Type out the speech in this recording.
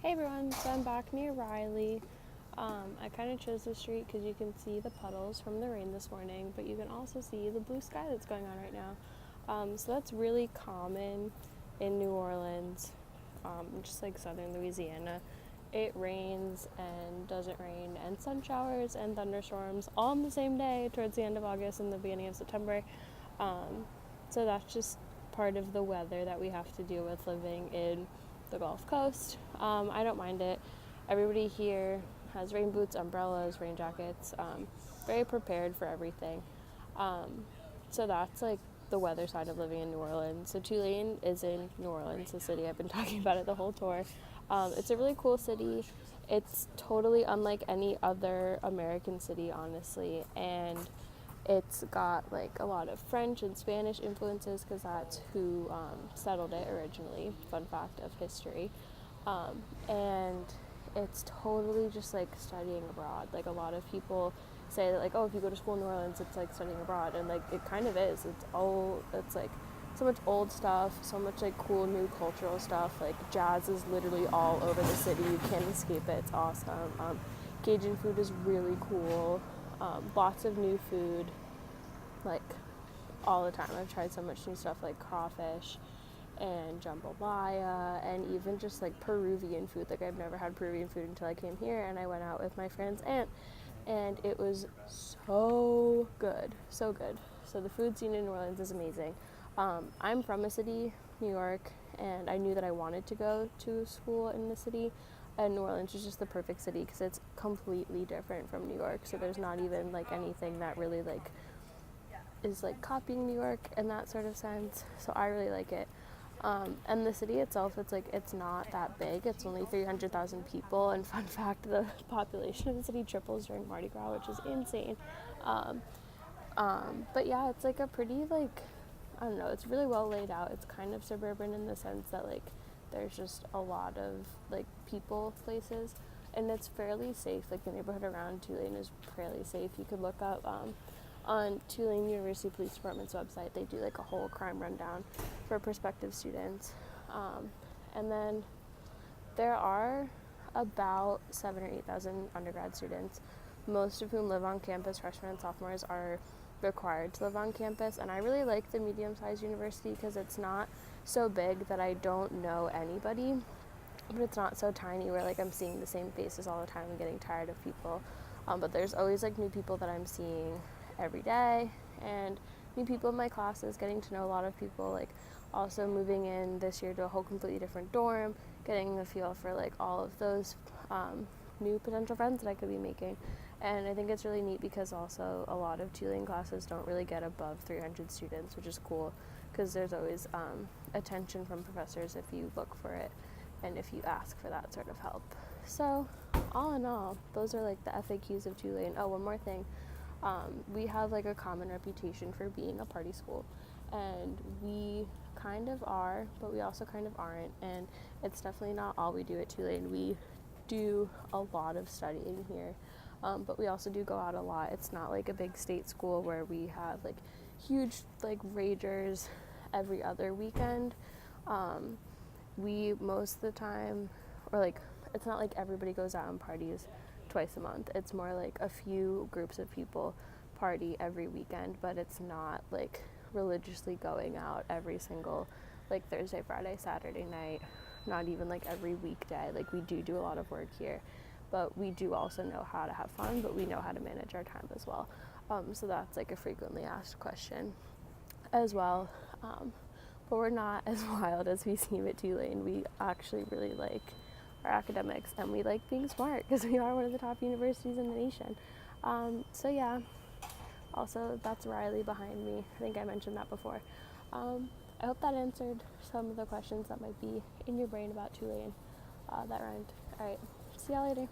Hey everyone, so I'm back near Riley. I kind of chose this street because you can see the puddles from the rain this morning, but you can also see the blue sky that's going on right now. So that's really common in New Orleans, just like southern Louisiana. It rains and doesn't rain, and sun showers and thunderstorms all on the same day towards the end of August and the beginning of September. So that's just part of the weather that we have to deal with living in the Gulf Coast. I don't mind it. Everybody here has rain boots, umbrellas, rain jackets, very prepared for everything. So that's like the weather side of living in New Orleans. So Tulane is in New Orleans, the city. I've been talking about it the whole tour. It's a really cool city. It's totally unlike any other American city, honestly, and it's got like a lot of French and Spanish influences because that's who settled it originally. Fun fact of history. And it's totally just like studying abroad. Like a lot of people say that like, oh, if you go to school in New Orleans, it's like studying abroad, and like it kind of is. It's like so much old stuff, so much like cool new cultural stuff. Like jazz is literally all over the city. You can't escape it. It's awesome. Cajun food is really cool. Lots of new food, like all the time. I've tried so much new stuff like crawfish and jambalaya, and even just like Peruvian food. Like I've never had Peruvian food until I came here, and I went out with my friend's aunt, and it was so good, so good. So the food scene in New Orleans is amazing. I'm from a city, New York, and I knew that I wanted to go to school in the city, and New Orleans is just the perfect city because it's completely different from New York. So there's not even like anything that really like is like copying New York in that sort of sense. So I really like it. And the city itself, it's not that big. It's only 300,000 people, and fun fact, the population of the city triples during Mardi Gras, which is insane. But yeah, it's like a pretty like, I don't know, it's really well laid out. It's kind of suburban in the sense that like there's just a lot of like people places, and it's fairly safe. Like the neighborhood around Tulane is fairly safe. You could look up on Tulane University Police Department's website. They do like a whole crime rundown for prospective students. And then there are about 7,000 or 8,000 undergrad students, most of whom live on campus. Freshmen and sophomores are required to live on campus, and I really like the medium-sized university because it's not so big that I don't know anybody, but it's not so tiny where like I'm seeing the same faces all the time and getting tired of people. But there's always like new people that I'm seeing every day, and new people in my classes, getting to know a lot of people, like also moving in this year to a whole completely different dorm, getting a feel for like all of those new potential friends that I could be making. And I think it's really neat because also a lot of Tulane classes don't really get above 300 students, which is cool because there's always attention from professors if you look for it and if you ask for that sort of help. So all in all, those are like the FAQs of Tulane. Oh, one more thing. We have like a common reputation for being a party school, and we kind of are, but we also kind of aren't, and it's definitely not all we do at Tulane. We do a lot of studying here, but we also do go out a lot. It's not like a big state school where we have like huge like ragers every other weekend. We most of the time, or like it's not like everybody goes out and parties twice a month. It's more like a few groups of people party every weekend, but it's not like religiously going out every single like Thursday, Friday, Saturday night, not even like every weekday. Like we do a lot of work here, but we do also know how to have fun, but we know how to manage our time as well. So that's like a frequently asked question as well. But we're not as wild as we seem at Tulane. We actually really like our academics, and we like being smart because we are one of the top universities in the nation. So yeah, also that's Riley behind me. I think I mentioned that before. I hope that answered some of the questions that might be in your brain about Tulane that rhymed. All right, see y'all later.